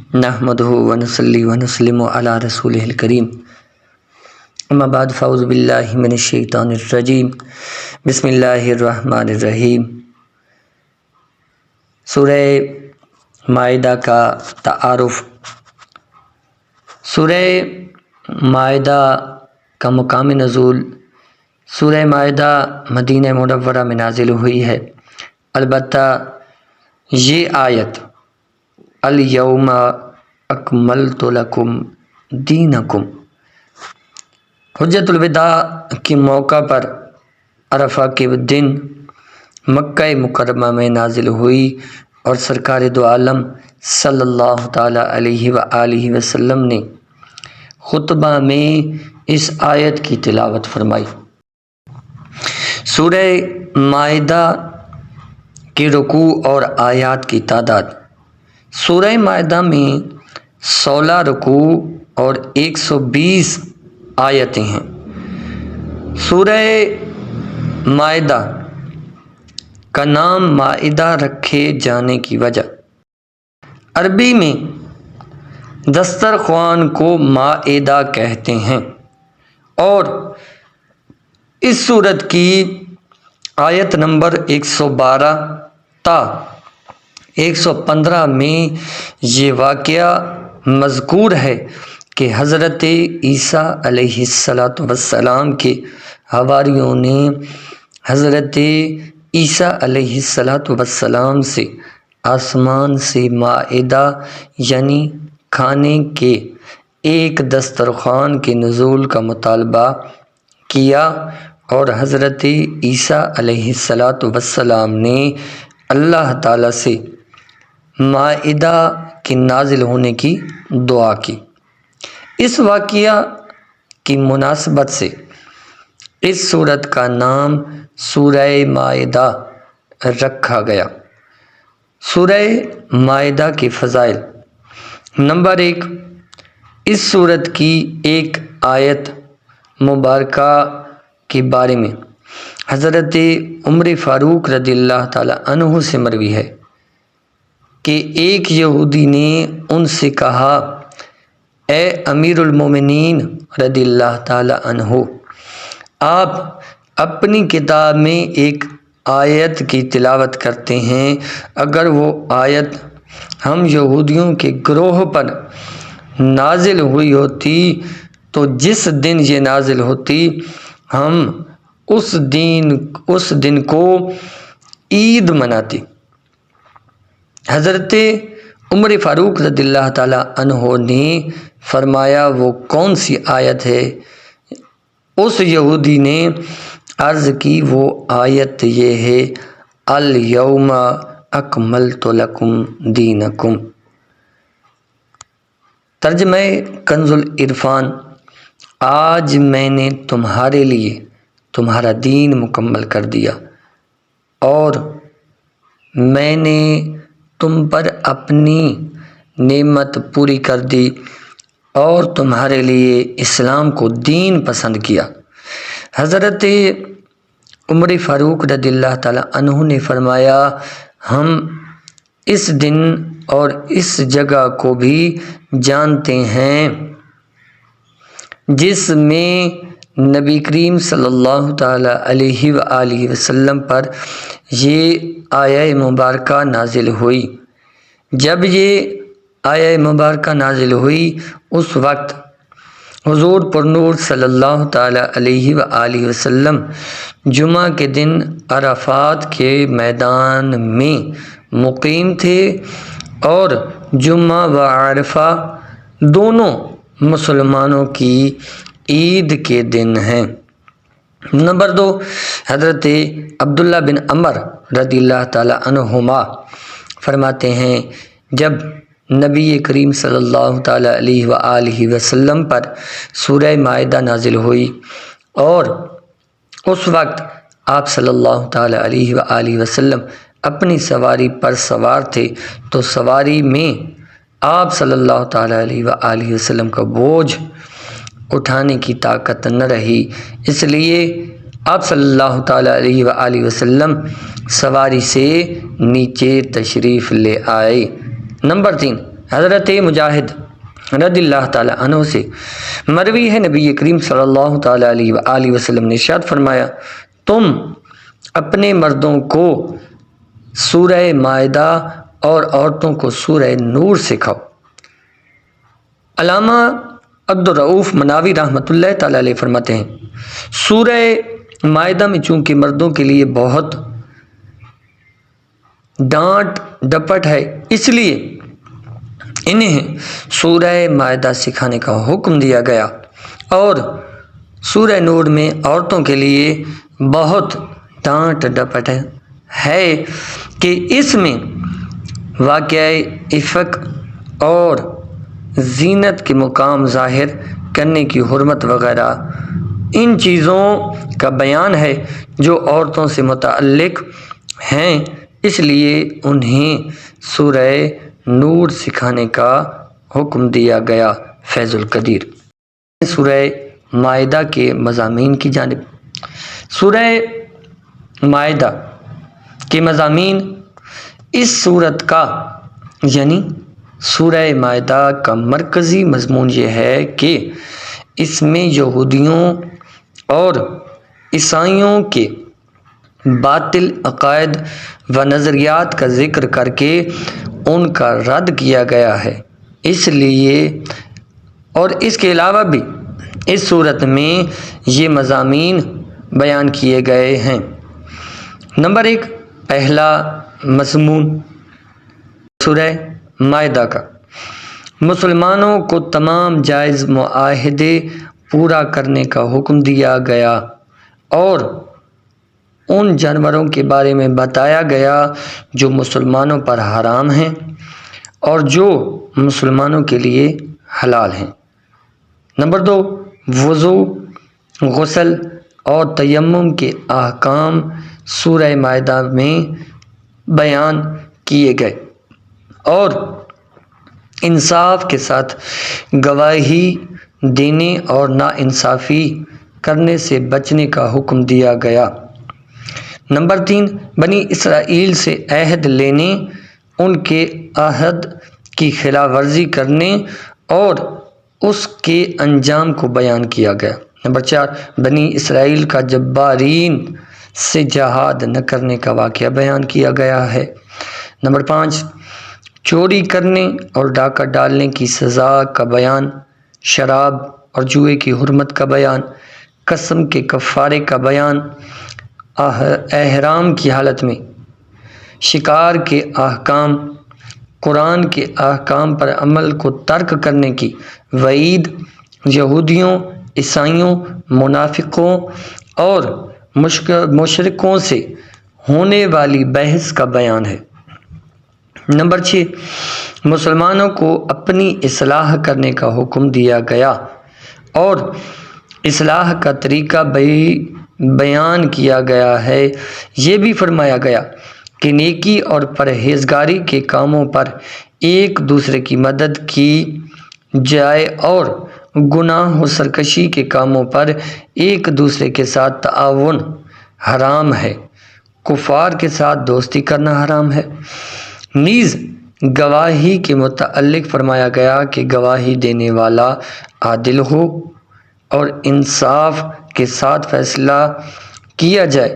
نحمدہ ونصلی ونسلم علی رسولہ الکریم اما بعد فاعوذ باللہ من الشیطان الرجیم بسم اللہ الرحمن الرحیم۔ سورہ مائدہ کا تعارف۔ سورہ مائدہ کا مقام نزول، سورہ مائدہ مدینہ منورہ میں نازل ہوئی ہے، البتہ یہ آیت الیوم اکملت لکم دینکم حجۃ الوداع کے موقع پر عرفہ کے دن مکہ مکرمہ میں نازل ہوئی اور سرکار دو عالم صلی اللہ تعالیٰ علیہ وآلہ وسلم نے خطبہ میں اس آیت کی تلاوت فرمائی۔ سورہ مائدہ کے رکوع اور آیات کی تعداد۔ سورہ مائدہ میں 16 رکوع اور 120 آیتیں ہیں۔ سورہ مائدہ کا نام مائدہ رکھے جانے کی وجہ، عربی میں دسترخوان کو مائدہ کہتے ہیں، اور اس سورت کی آیت نمبر 112 تا 115 میں یہ واقعہ مذکور ہے کہ حضرت عیسیٰ علیہ السلام کے حواریوں نے حضرت عیسیٰ علیہ السلام سے آسمان سے مائدہ یعنی کھانے کے ایک دسترخوان کے نزول کا مطالبہ کیا، اور حضرت عیسیٰ علیہ السلام نے اللہ تعالیٰ سے مائدہ کے نازل ہونے کی دعا کی۔ اس واقعہ کی مناسبت سے اس سورت کا نام سورہ مائدہ رکھا گیا۔ سورہ مائدہ کے فضائل۔ نمبر 1، اس سورت کی ایک آیت مبارکہ کے بارے میں حضرت عمر فاروق رضی اللہ تعالی عنہ سے مروی ہے کہ ایک یہودی نے ان سے کہا، اے امیر المومنین رضی اللہ تعالی عنہ، آپ اپنی کتاب میں ایک آیت کی تلاوت کرتے ہیں، اگر وہ آیت ہم یہودیوں کے گروہ پر نازل ہوئی ہوتی تو جس دن یہ نازل ہوتی ہم اس دن کو عید مناتے۔ حضرت عمر فاروق رضی اللہ تعالیٰ عنہ نے فرمایا، وہ کون سی آیت ہے؟ اس یہودی نے عرض کی، وہ آیت یہ ہے، الیوم اکملت لکم دینکم۔ ترجمہ کنز العرفان۔ آج میں نے تمہارے لیے تمہارا دین مکمل کر دیا، اور میں نے تم پر اپنی نعمت پوری کر دی اور تمہارے لیے اسلام کو دین پسند کیا۔ حضرت عمر فاروق رضی اللہ تعالیٰ عنہ نے فرمایا، ہم اس دن اور اس جگہ کو بھی جانتے ہیں جس میں نبی کریم صلی اللہ تعالیٰ علیہ وآلہ وسلم پر یہ آیہ مبارکہ نازل ہوئی۔ جب یہ آیہ مبارکہ نازل ہوئی اس وقت حضور پر نور صلی اللہ تعالیٰ علیہ وآلہ وسلم جمعہ کے دن عرفات کے میدان میں مقیم تھے، اور جمعہ و عرفہ دونوں مسلمانوں کی عید کے دن ہیں۔ نمبر 2، حضرت عبداللہ بن عمر رضی اللہ تعالیٰ عنہما فرماتے ہیں، جب نبی کریم صلی اللہ تعالیٰ علیہ وآلہ وسلم پر سورہ مائدہ نازل ہوئی اور اس وقت آپ صلی اللہ تعالیٰ علیہ وآلہ وسلم اپنی سواری پر سوار تھے، تو سواری میں آپ صلی اللہ تعالیٰ علیہ وآلہ وسلم کا بوجھ اٹھانے کی طاقت نہ رہی، اس لیے آپ صلی اللہ تعالیٰ علیہ وآلہ وسلم سواری سے نیچے تشریف لے آئے۔ نمبر 3، حضرت مجاہد رضی اللہ تعالی عنہ سے مروی ہے، نبی کریم صلی اللہ تعالی علیہ وآلہ وسلم نے ارشاد فرمایا، تم اپنے مردوں کو سورہ مائدہ اور عورتوں کو سورہ نور سکھاؤ۔ علامہ عبدالرؤف مناوی رحمۃ اللہ تعالی علیہ فرماتے ہیں، سورہ مائدہ میں چونکہ مردوں کے لیے بہت ڈانٹ ڈپٹ ہے، اس لیے انہیں سورہ مائدہ سکھانے کا حکم دیا گیا، اور سورہ نور میں عورتوں کے لیے بہت ڈانٹ ڈپٹ ہے کہ اس میں واقعہ افق اور زینت کے مقام ظاہر کرنے کی حرمت وغیرہ ان چیزوں کا بیان ہے جو عورتوں سے متعلق ہیں، اس لیے انہیں سورہ نور سکھانے کا حکم دیا گیا۔ فیض القدیر۔ سورہ مائدہ کے مضامین کی جانب۔ سورہ مائدہ کے مضامین اس سورت کا یعنی سورہ مائدہ کا مرکزی مضمون یہ ہے کہ اس میں یہودیوں اور عیسائیوں کے باطل عقائد و نظریات کا ذکر کر کے ان کا رد کیا گیا ہے، اس لیے اور اس کے علاوہ بھی اس صورت میں یہ مضامین بیان کیے گئے ہیں۔ نمبر 1، پہلا مضمون سورہ مائدہ کا مسلمانوں کو تمام جائز معاہدے پورا کرنے کا حکم دیا گیا اور ان جانوروں کے بارے میں بتایا گیا جو مسلمانوں پر حرام ہیں اور جو مسلمانوں کے لیے حلال ہیں۔ نمبر 2، وضو، غسل اور تیمم کے احکام سورہ مائدہ میں بیان کیے گئے اور انصاف کے ساتھ گواہی دینے اور ناانصافی کرنے سے بچنے کا حکم دیا گیا۔ نمبر 3، بنی اسرائیل سے عہد لینے، ان کے عہد کی خلاف ورزی کرنے اور اس کے انجام کو بیان کیا گیا۔ نمبر 4، بنی اسرائیل کا جبارین سے جہاد نہ کرنے کا واقعہ بیان کیا گیا ہے۔ نمبر 5، چوری کرنے اور ڈاکہ ڈالنے کی سزا کا بیان، شراب اور جوئے کی حرمت کا بیان، قسم کے کفارے کا بیان، احرام کی حالت میں شکار کے احکام، قرآن کے احکام پر عمل کو ترک کرنے کی وعید، یہودیوں، عیسائیوں، منافقوں اور مشرکوں سے ہونے والی بحث کا بیان ہے۔ نمبر 6، مسلمانوں کو اپنی اصلاح کرنے کا حکم دیا گیا اور اصلاح کا طریقہ بیان کیا گیا ہے۔ یہ بھی فرمایا گیا کہ نیکی اور پرہیزگاری کے کاموں پر ایک دوسرے کی مدد کی جائے اور گناہ و سرکشی کے کاموں پر ایک دوسرے کے ساتھ تعاون حرام ہے، کفار کے ساتھ دوستی کرنا حرام ہے۔ نیز گواہی کے متعلق فرمایا گیا کہ گواہی دینے والا عادل ہو اور انصاف کے ساتھ فیصلہ کیا جائے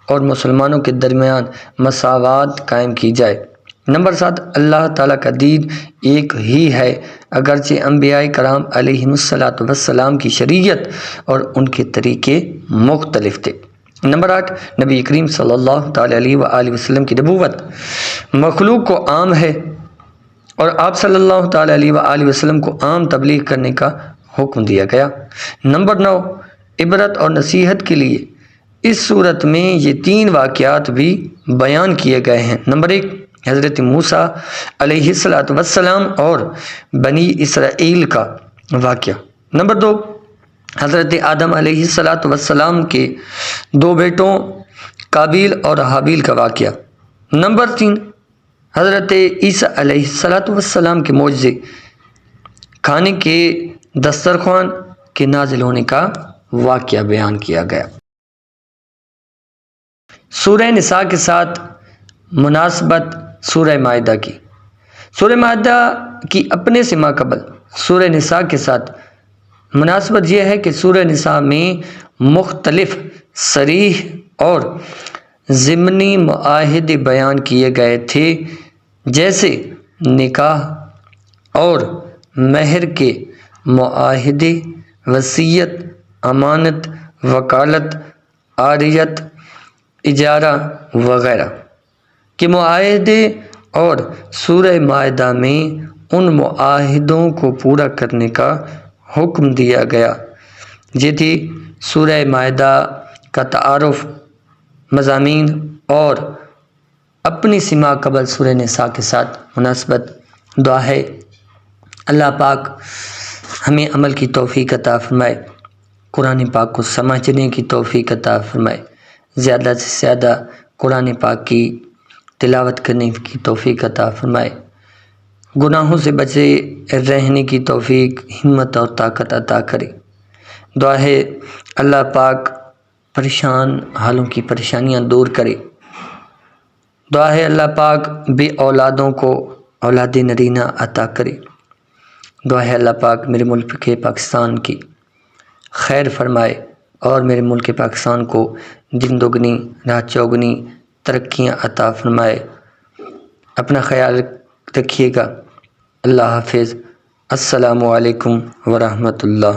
اور مسلمانوں کے درمیان مساوات قائم کی جائے۔ نمبر 7، اللہ تعالیٰ کا دین ایک ہی ہے اگرچہ انبیاء کرام علیہم السلام کی شریعت اور ان کے طریقے مختلف تھے۔ نمبر 8، نبی کریم صلی اللہ تعالیٰ علیہ وآلہ وسلم کی نبوت مخلوق کو عام ہے اور آپ صلی اللہ تعالیٰ علیہ وآلہ وسلم کو عام تبلیغ کرنے کا حکم دیا گیا۔ نمبر 9، عبرت اور نصیحت کے لیے اس صورت میں یہ 3 واقعات بھی بیان کیے گئے ہیں۔ نمبر 1، حضرت موسیٰ علیہ السلام اور بنی اسرائیل کا واقعہ۔ نمبر 2، حضرت آدم علیہ السلام کے 2 بیٹوں قابیل اور حابیل کا واقعہ۔ نمبر 3، حضرت عیسیٰ علیہ السلام کے معجزے، کھانے کے دسترخوان کے نازل ہونے کا واقعہ بیان کیا گیا۔ سورہ نساء کے ساتھ مناسبت سورہ مائدہ کی۔ سورہ مائدہ کی اپنے سے ماقبل سورہ نساء کے ساتھ مناسبت یہ ہے کہ سورہ نساء میں مختلف صریح اور ضمنی معاہدے بیان کیے گئے تھے، جیسے نکاح اور مہر کے معاہدے، وصیت، امانت، وکالت، عاریت، اجارہ وغیرہ کے معاہدے، اور سورہ مائدہ میں ان معاہدوں کو پورا کرنے کا حکم دیا گیا۔ یہ تھی سورہ مائدہ کا تعارف، مضامین اور اپنی سے ماقبل سورہ نساء کے ساتھ مناسبت۔ دعا ہے اللہ پاک ہمیں عمل کی توفیق عطا فرمائے، قرآن پاک کو سمجھنے کی توفیق عطا فرمائے، زیادہ سے زیادہ قرآن پاک کی تلاوت کرنے کی توفیق عطا فرمائے، گناہوں سے بچے رہنے کی توفیق، ہمت اور طاقت عطا کرے۔ دعا ہے اللہ پاک پریشان حالوں کی پریشانیاں دور کرے۔ دعا ہے اللہ پاک بے اولادوں کو اولاد نرینہ عطا کرے۔ دعا ہے اللہ پاک میرے ملک کے پاکستان کی خیر فرمائے اور میرے ملک پاکستان کو دن دگنی رات چوگنی ترقیاں عطا فرمائے۔ اپنا خیال رکھیے گا۔ اللہ حافظ۔ السلام علیکم ورحمۃ اللہ۔